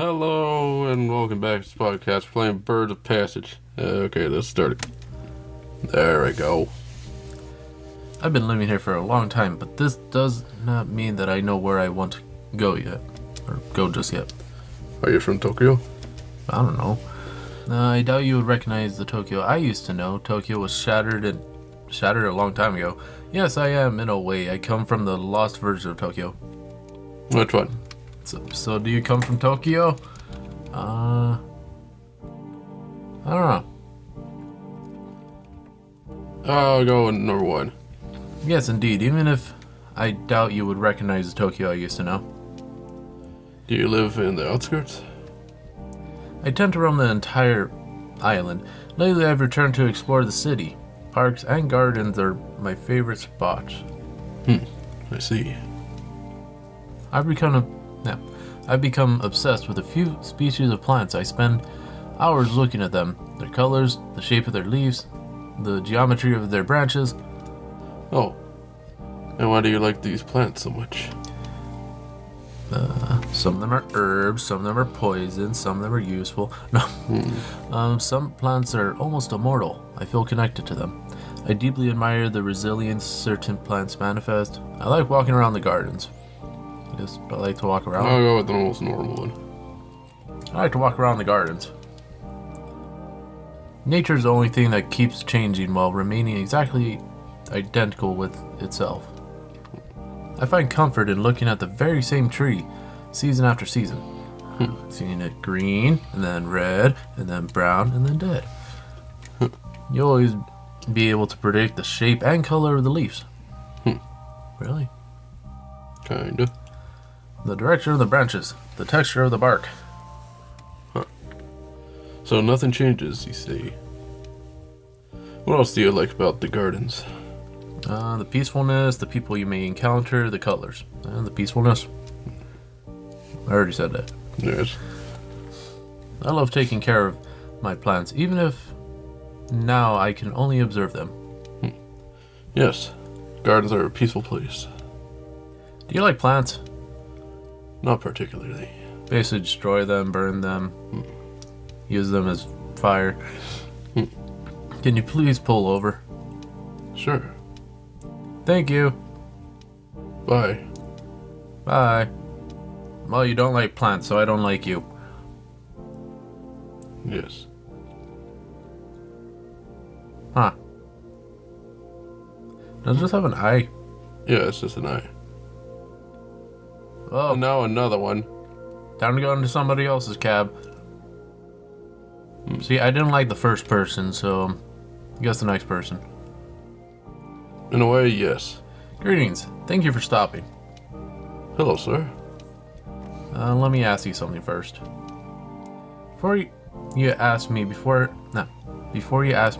Hello and welcome back to the podcast. Playing Birds of Passage. Okay, let's start it. There we go. I've been living here for a long time, but this does not mean that I know where I want to go yet. Or go just yet. Are you from Tokyo? I don't know. I doubt you would recognize the Tokyo I used to know. Tokyo was shattered a long time ago. Yes, I am in a way. I come from the lost version of Tokyo. Which one? So do you come from Tokyo? I don't know. I'll go with number one. Yes, indeed. Even if I doubt you would recognize the Tokyo I used to know. Do you live in the outskirts? I tend to roam the entire island. Lately, I've returned to explore the city. Parks and gardens are my favorite spots. I see. I've become obsessed with a few species of plants. I spend hours looking at them, their colors, the shape of their leaves, the geometry of their branches. Oh. And why do you like these plants so much? Some of them are herbs, some of them are poison, some of them are useful. No, some plants are almost immortal. I feel connected to them. I deeply admire the resilience certain plants manifest. I like walking around the gardens. I like to walk around. I'll go with the most normal one. I like to walk around the gardens. Nature's the only thing that keeps changing while remaining exactly identical with itself. I find comfort in looking at the very same tree, season after season. Seeing it green, and then red, and then brown, and then dead. You'll always be able to predict the shape and color of the leaves. Really? Kinda. The direction of the branches, the texture of the bark. So nothing changes, you see. What else do you like about the gardens? The peacefulness, the people you may encounter, the colors, and the peacefulness. I already said that. Yes. I love taking care of my plants, even if now I can only observe them. Yes. Gardens are a peaceful place. Do you like plants? Not particularly. Basically destroy them, burn them, use them as fire. Can you please pull over? Sure. Thank you. Bye. Bye. Well, you don't like plants, so I don't like you. Yes. Huh. Does this have an eye? Yeah, it's just an eye. Oh, And now another one. time to go into somebody else's cab. See, I didn't like the first person, so I guess the next person. In a way, yes. Greetings. Thank you for stopping. Hello, sir. Let me ask you something first. Before you ask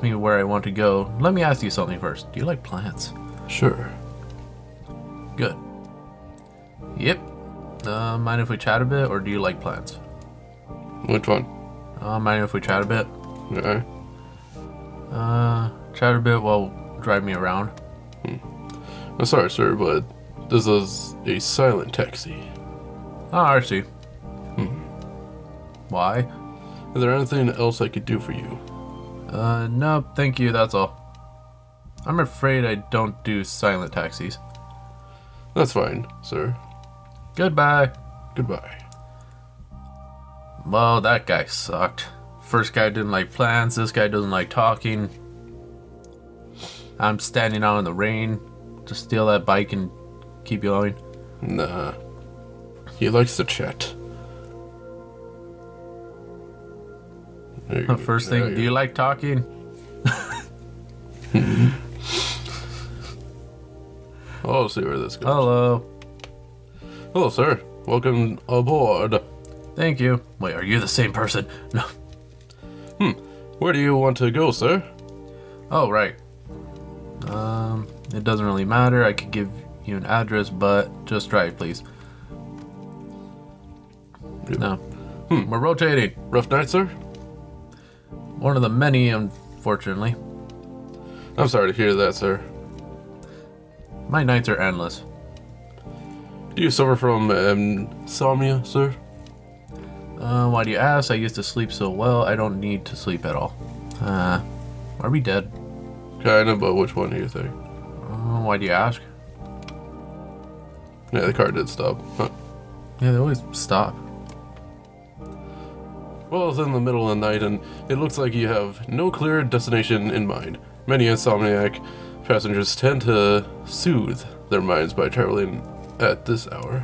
me where I want to go, let me ask you something first. Do you like plants? Sure. Good. Yep. Mind if we chat a bit, or do you like plants? Which one? Mind if we chat a bit? Okay. Chat a bit while drive me around. I'm sorry, sir, but this is a silent taxi. Oh, I see. Why? Is there anything else I could do for you? No, thank you, that's all. I'm afraid I don't do silent taxis. That's fine, sir. Goodbye. Goodbye. Well, that guy sucked. First guy didn't like plants, this guy doesn't like talking. I'm standing out in the rain to steal that bike and keep going. Nah. He likes to chat. First thing, do you like talking? I'll see where this goes. Hello. Hello, sir. Welcome aboard. Thank you. Wait, are you the same person? No. Where do you want to go, sir? Oh, right. It doesn't really matter. I could give you an address, but just drive, please. No. We're rotating. Rough night, sir? One of the many, unfortunately. I'm sorry to hear that, sir. My nights are endless. Do you suffer from insomnia, sir? Why do you ask? I used to sleep so well, I don't need to sleep at all. Are we dead? Kinda, but which one do you think? Why do you ask? Yeah, the car did stop. Huh. Yeah, they always stop. Well, it's in the middle of the night, and it looks like you have no clear destination in mind. Many insomniac passengers tend to soothe their minds by traveling at this hour.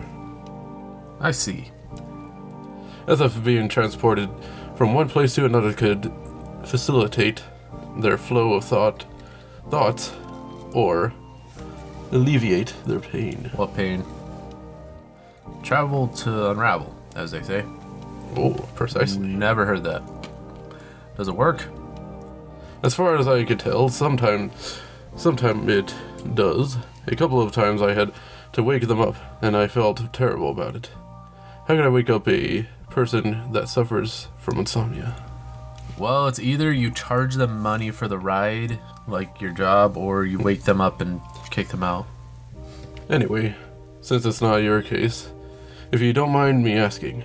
I see. As if being transported from one place to another could facilitate their flow of thoughts, or alleviate their pain. What pain? Travel to unravel, as they say. Oh, precisely. Never heard that. Does it work? As far as I could tell, sometime it does. A couple of times I had to wake them up, and I felt terrible about it. How can I wake up a person that suffers from insomnia? Well, it's either you charge them money for the ride, like your job, or you wake them up and kick them out. Anyway, since it's not your case, if you don't mind me asking,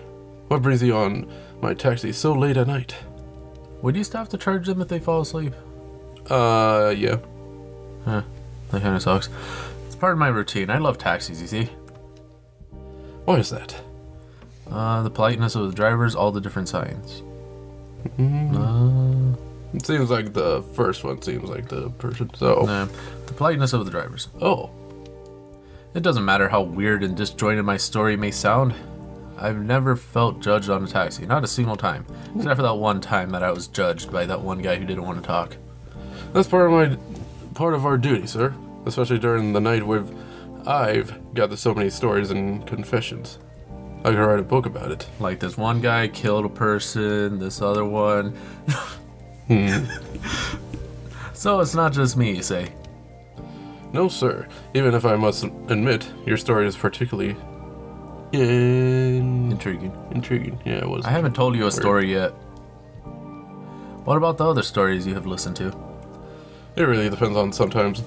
what brings you on my taxi so late at night? Would you still have to charge them if they fall asleep? Yeah. Huh, that kind of sucks. It's part of my routine. I love taxis, you see. Why is that? The politeness of the drivers, all the different signs. It seems like the first one seems like the person, so... Nah, the politeness of the drivers. Oh. It doesn't matter how weird and disjointed my story may sound. I've never felt judged on a taxi, not a single time. Except for that one time that I was judged by that one guy who didn't want to talk. That's part of our duty, sir. Especially during the night where I've got so many stories and confessions. I could write a book about it. Like this one guy killed a person, this other one. So it's not just me, you say? No, sir. Even if I must admit, your story is particularly Intriguing. intriguing. Yeah, it was. I haven't told you a story yet. What about the other stories you have listened to? It really depends on sometimes.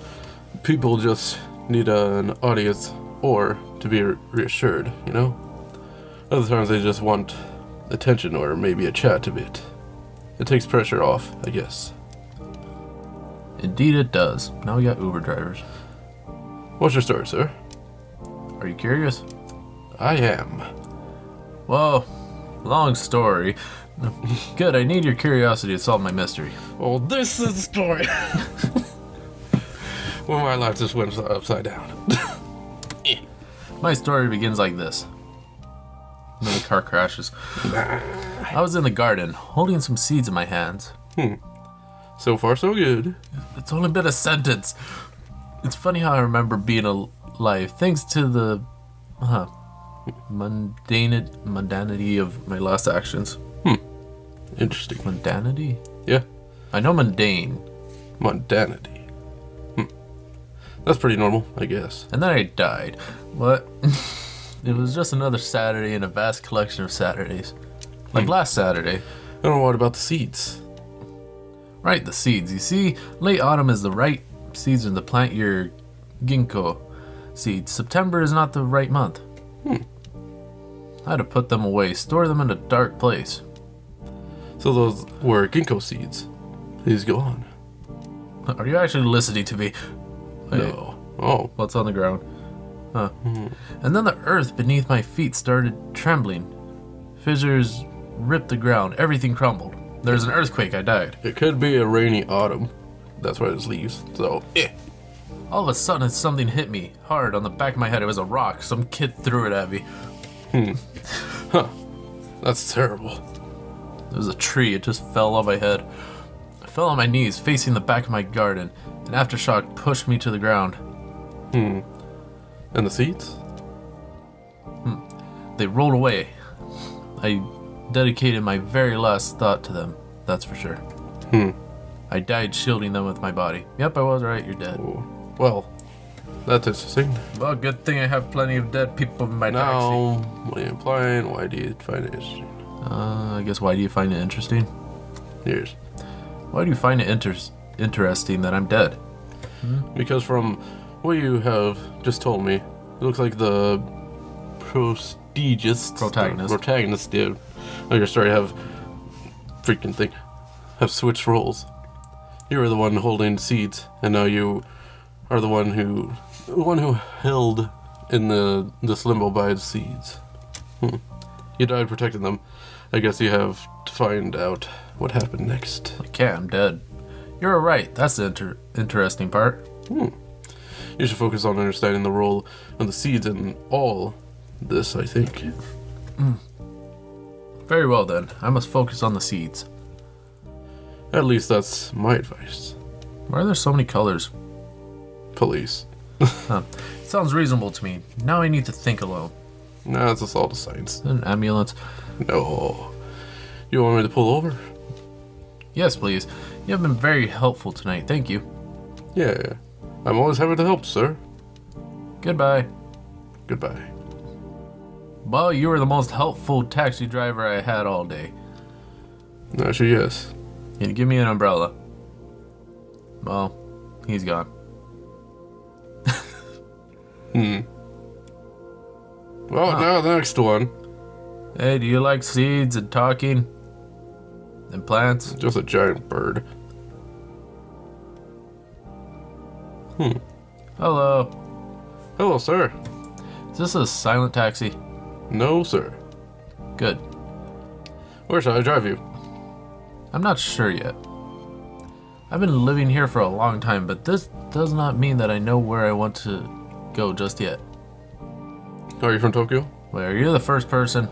People just need an audience or to be reassured, you know? Other times they just want attention or maybe a chat a bit. It takes pressure off, I guess. Indeed it does. Now we got Uber drivers. What's your story, sir? Are you curious? I am. Well, long story. Good, I need your curiosity to solve my mystery. Well, this is the story. Well, my life just went upside down. My story begins like this. And then the car crashes. I was in the garden, holding some seeds in my hands. So far, so good. It's only been a sentence. It's funny how I remember being alive, thanks to the mundanity of my last actions. Interesting. Mundanity? Yeah. I know mundane. Mundanity. That's pretty normal, I guess. And then I died. What? It was just another Saturday in a vast collection of Saturdays. Like last Saturday. I don't know what about the seeds. Right, the seeds. You see, late autumn is the right season to plant your ginkgo seeds. September is not the right month. I had to put them away, store them in a dark place. So those were ginkgo seeds. Please go on. Are you actually listening to me? Wait, No. Oh. what's on the ground? Huh. And then the earth beneath my feet started trembling. Fissures ripped the ground. Everything crumbled. There's an earthquake. I died. It could be a rainy autumn. That's why it's leaves. So, All of a sudden, something hit me hard on the back of my head. It was a rock. Some kid threw it at me. That's terrible. It was a tree. It just fell on my head. I fell on my knees, facing the back of my garden. An aftershock pushed me to the ground. And the seeds? They rolled away. I dedicated my very last thought to them. That's for sure. I died shielding them with my body. Yep, I was right. You're dead. Oh. Well, that's interesting. Well, good thing I have plenty of dead people in my taxi. Now, what are you implying? Why do you find it interesting? I guess why do you find it interesting? Here's. Why do you find it interesting that I'm dead? Because from what you have just told me, it looks like the protagonist Protagonist. did Oh, you're sorry, have switched roles. You were the one holding seeds, and now you are the one who held in this limbo by the seeds. You died protecting them. I guess you have to find out what happened next. Okay, I'm dead. You're right. That's the interesting part. You should focus on understanding the role of the seeds in all this, I think. Very well then. I must focus on the seeds. At least that's my advice. Why are there so many colors? Police. Sounds reasonable to me. Now I need to think alone. Nah, it's just all the science. An ambulance. No. You want me to pull over? Yes, please. You have been very helpful tonight. Thank you. Yeah. I'm always happy to help, sir. Goodbye. Goodbye. Well, you were the most helpful taxi driver I had all day. Actually, yes. Can you give me an umbrella? Well, he's gone. Well, now the next one. Hey, do you like seeds and talking? And plants? Just a giant bird. Hello. Hello, sir. Is this a silent taxi? No, sir. Good. Where shall I drive you? I'm not sure yet. I've been living here for a long time, but this does not mean that I know where I want to go just yet. Are you from Tokyo? Wait, are you the first person?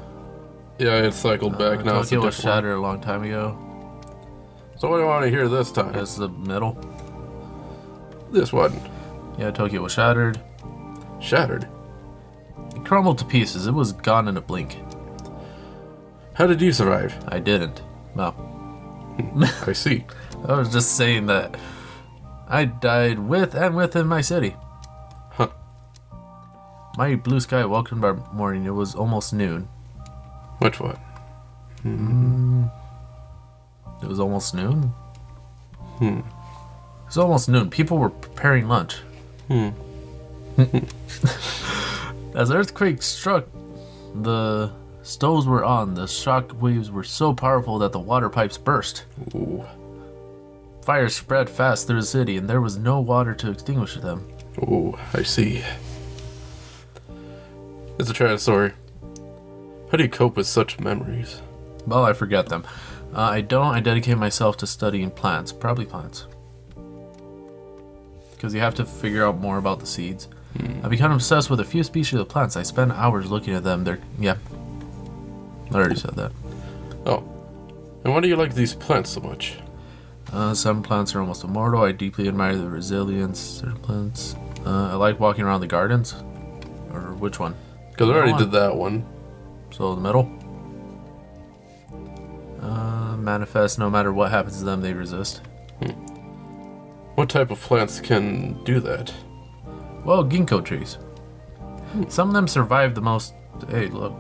Yeah, it cycled back now. It's a Tokyo was different one. shattered a long time ago. So what do you want to hear this time? That's the middle. This one. Yeah, Tokyo was shattered. Shattered. It crumbled to pieces. It was gone in a blink. How did you survive? I didn't. Well, I see. I was just saying that I died with and within my city. Huh. My blue sky welcomed our morning. It was almost noon. Which one? It was almost noon? It was almost noon. People were preparing lunch. As the earthquake struck, the stoves were on. The shock waves were so powerful that the water pipes burst. Ooh. Fire spread fast through the city, and there was no water to extinguish them. Ooh, I see. It's a tragic story. How do you cope with such memories? Well, I forget them. I don't. I dedicate myself to studying plants. Probably plants. Because you have to figure out more about the seeds. I've become obsessed with a few species of plants. I spend hours looking at them. Yeah. I already said that. Oh. And why do you like these plants so much? Some plants are almost immortal. I deeply admire the resilience. Certain plants. I like walking around the gardens. Or which one? Because I already did that one. So the middle. Manifest. No matter what happens to them, they resist. What type of plants can do that? Well, ginkgo trees. Some of them survive the most. Hey, look.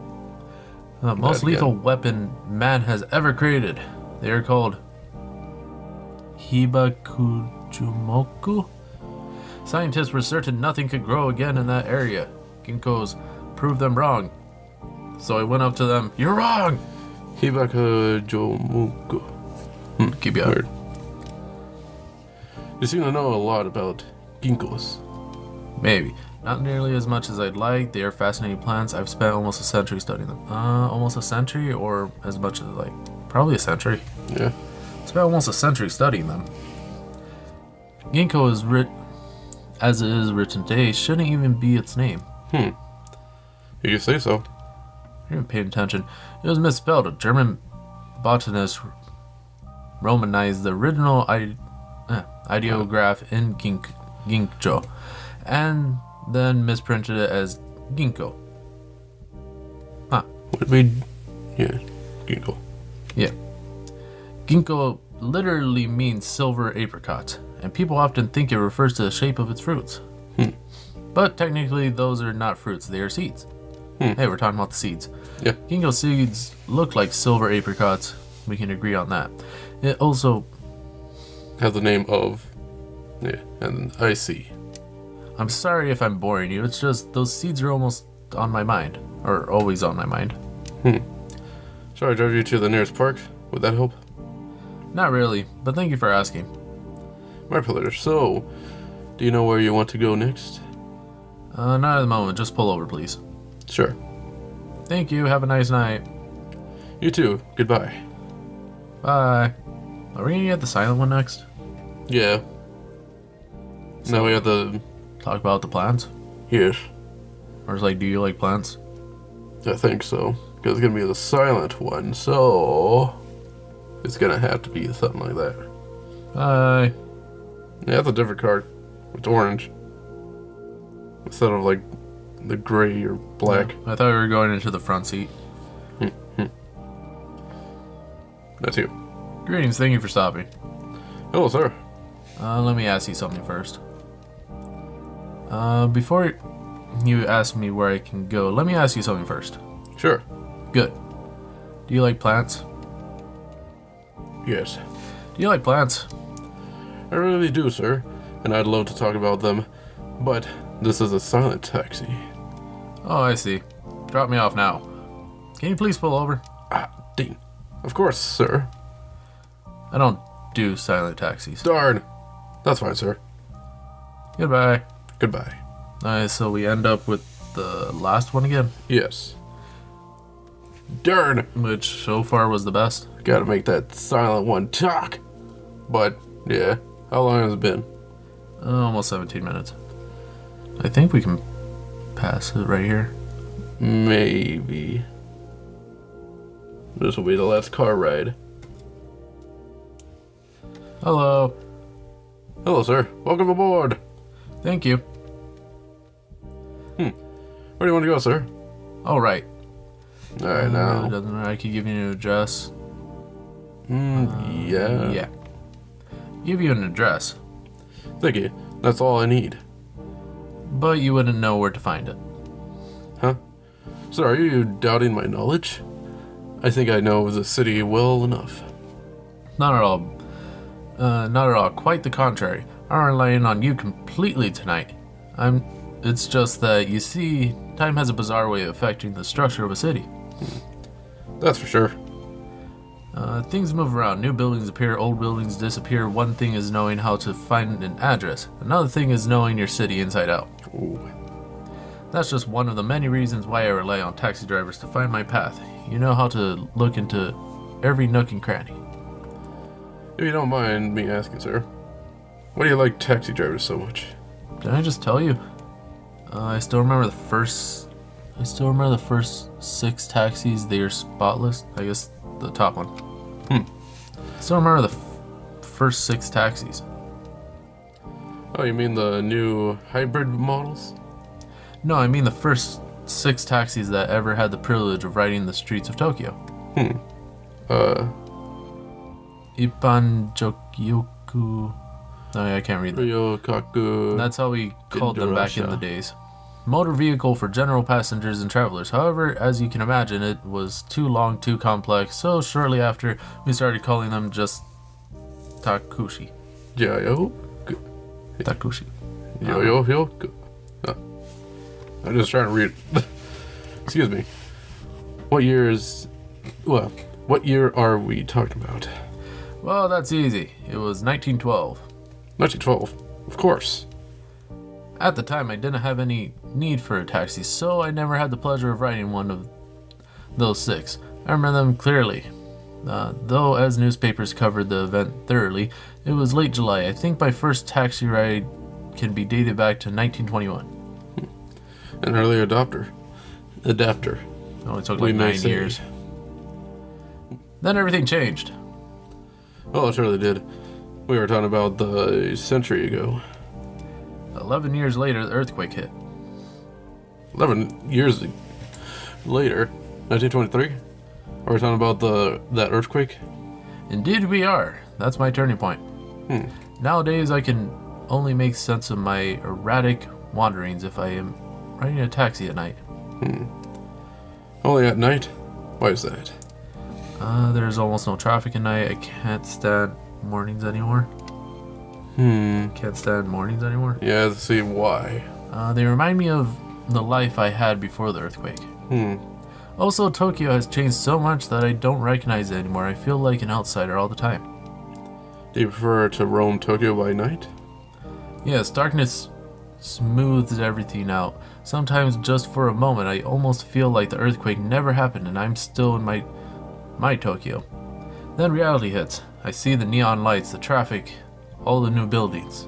Most lethal weapon man has ever created. They are called Hibakujumoku. Scientists were certain nothing could grow again in that area. Ginkgos proved them wrong. So I went up to them. You're wrong! Hibakujumoku. Keep you up. Weird. You seem to know a lot about ginkgos. Maybe. Not nearly as much as I'd like. They are fascinating plants. I've spent almost a century studying them. Almost a century, or as much as probably a century. Yeah. Spent almost a century studying them. Ginkgo is as it is written today, shouldn't even be its name. You can say so. I didn't pay attention. It was misspelled. A German botanist romanized the original ideograph in Ginkgo, and then misprinted it as Ginkgo. Would be, yeah, ginkgo. Yeah. Ginkgo literally means silver apricot, and people often think it refers to the shape of its fruits. But technically, those are not fruits, they are seeds. Hey, we're talking about the seeds. Yeah. Ginkgo seeds look like silver apricots. We can agree on that. It also Has the name of, yeah, and I see. I'm sorry if I'm boring you. It's just those seeds are almost on my mind, or always on my mind. Shall I drive you to the nearest park? Would that help? Not really, but thank you for asking. My pleasure. So, do you know where you want to go next? Not at the moment. Just pull over, please. Sure. Thank you. Have a nice night. You too. Goodbye. Bye. Are we gonna get the silent one next? Yeah. Now we have the... Talk about the plants? Yes. Or it's like, do you like plants? I think so. Because it's going to be the silent one, so... It's going to have to be something like that. Bye. Yeah, that's a different card. It's orange. Instead of, like, the gray or black. I thought we were going into the front seat. That's you. Greetings. Thank you for stopping. Hello, sir. Let me ask you something first. Before you ask me where I can go, let me ask you something first. Sure. Good. Do you like plants? Yes. Do you like plants? I really do, sir. And I'd love to talk about them. But this is a silent taxi. Oh, I see. Drop me off now. Can you please pull over? Ah, ding. Of course, sir. I don't do silent taxis. Darn. That's fine, sir. Goodbye. Goodbye. Alright, so we end up with the last one again, Yes. Darn. which so far was the best. Gotta make that silent one talk. But, yeah. How long has it been? Almost 17 minutes. I think we can pass it right here. Maybe. This will be the last car ride. Hello. Hello, sir. Welcome aboard. Thank you. Where do you want to go, sir? All right. Alright, now. Doesn't matter. I could give you an address. Yeah. Yeah. Give you an address, Thank you. That's all I need. but you wouldn't know where to find it. Huh? Sir, are you doubting my knowledge? I think I know the city well enough. Not at all. Not at all. Quite the contrary. I'm relying on you completely tonight. It's just that, you see, time has a bizarre way of affecting the structure of a city. That's for sure. Things move around. New buildings appear, old buildings disappear. One thing is knowing how to find an address. Another thing is knowing your city inside out. Ooh. That's just one of the many reasons why I rely on taxi drivers to find my path. You know how to look into every nook and cranny. If you don't mind me asking, sir, why do you like taxi drivers so much? Did I just tell you? I still remember the first 6 taxis. They are spotless. I guess the top one. Still remember the first 6 taxis. Oh, you mean the new hybrid models? No, I mean the first 6 taxis that ever had the privilege of riding the streets of Tokyo. Ipanjokyoku. Oh, yeah, I can't read that. Ryokaku. That's how we called them back in Indorasha. the days. Motor vehicle for general passengers and travelers. However, as you can imagine, it was too long, too complex, so shortly after, we started calling them just Takushi. Yo. Takushi. Yo. I'm just trying to read. Excuse me. What year are we talking about? Well, that's easy. It was 1912. 1912. Of course. At the time, I didn't have any need for a taxi, so I never had the pleasure of riding one of those 6. I remember them clearly. Though, as newspapers covered the event thoroughly, it was late July. I think my first taxi ride can be dated back to 1921. An early adapter. It only took We like may 9 say. years. Then everything changed. Well, it surely did. We were talking about the century ago. 11 years later, the earthquake hit. 11 years later, 1923. Are we talking about that earthquake? Indeed we are. That's my turning point. Nowadays, I can only make sense of my erratic wanderings if I am riding a taxi at night. Only at night? Why is that? There's almost no traffic at night. I can't stand mornings anymore. Can't stand mornings anymore. Yeah, let's see why. They remind me of the life I had before the earthquake. Also, Tokyo has changed so much that I don't recognize it anymore. I feel like an outsider all the time. Do you prefer to roam Tokyo by night? Yes, darkness smooths everything out. Sometimes, just for a moment, I almost feel like the earthquake never happened and I'm still in my Tokyo. Then reality hits. I see the neon lights, the traffic, all the new buildings.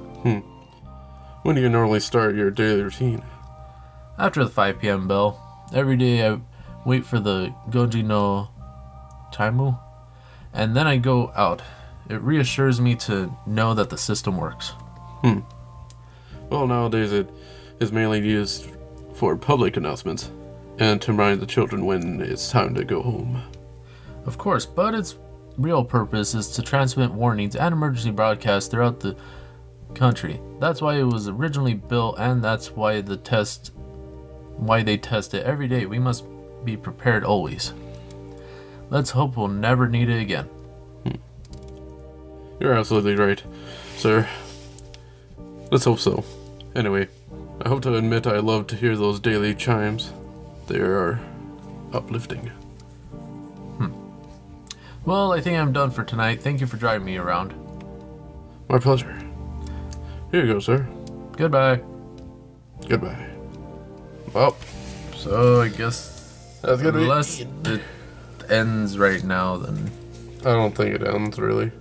When do you normally start your daily routine? After the 5 p.m. bell, every day I wait for the Goji no Taimu, and then I go out. It reassures me to know that the system works. Well, nowadays it is mainly used for public announcements and to remind the children when it's time to go home. Of course, but its real purpose is to transmit warnings and emergency broadcasts throughout the country. That's why it was originally built, and that's why they test it every day. We must be prepared always. Let's hope we'll never need it again. You're absolutely right, sir. Let's hope so. Anyway, I hope to admit I love to hear those daily chimes. They are uplifting. Well, I think I'm done for tonight. Thank you for driving me around. My pleasure. Here you go, sir. Goodbye. Goodbye. Well, So I guess that's gonna unless be... it ends right now, then I don't think it ends, really.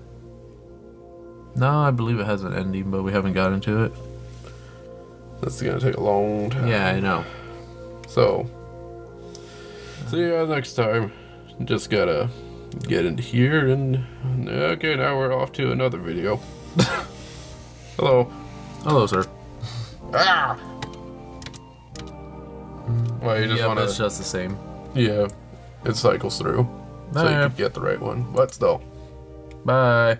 no, I believe it has an ending, but we haven't gotten to it. That's gonna take a long time. Yeah, I know. So, see you guys next time. Just gotta get into here and... Okay, now we're off to another video. Hello. Hello, sir. Ah! Well, you just Yeah, wanna... but it's just the same. Yeah, it cycles through. So you Bye. could get the right one. But still. Bye.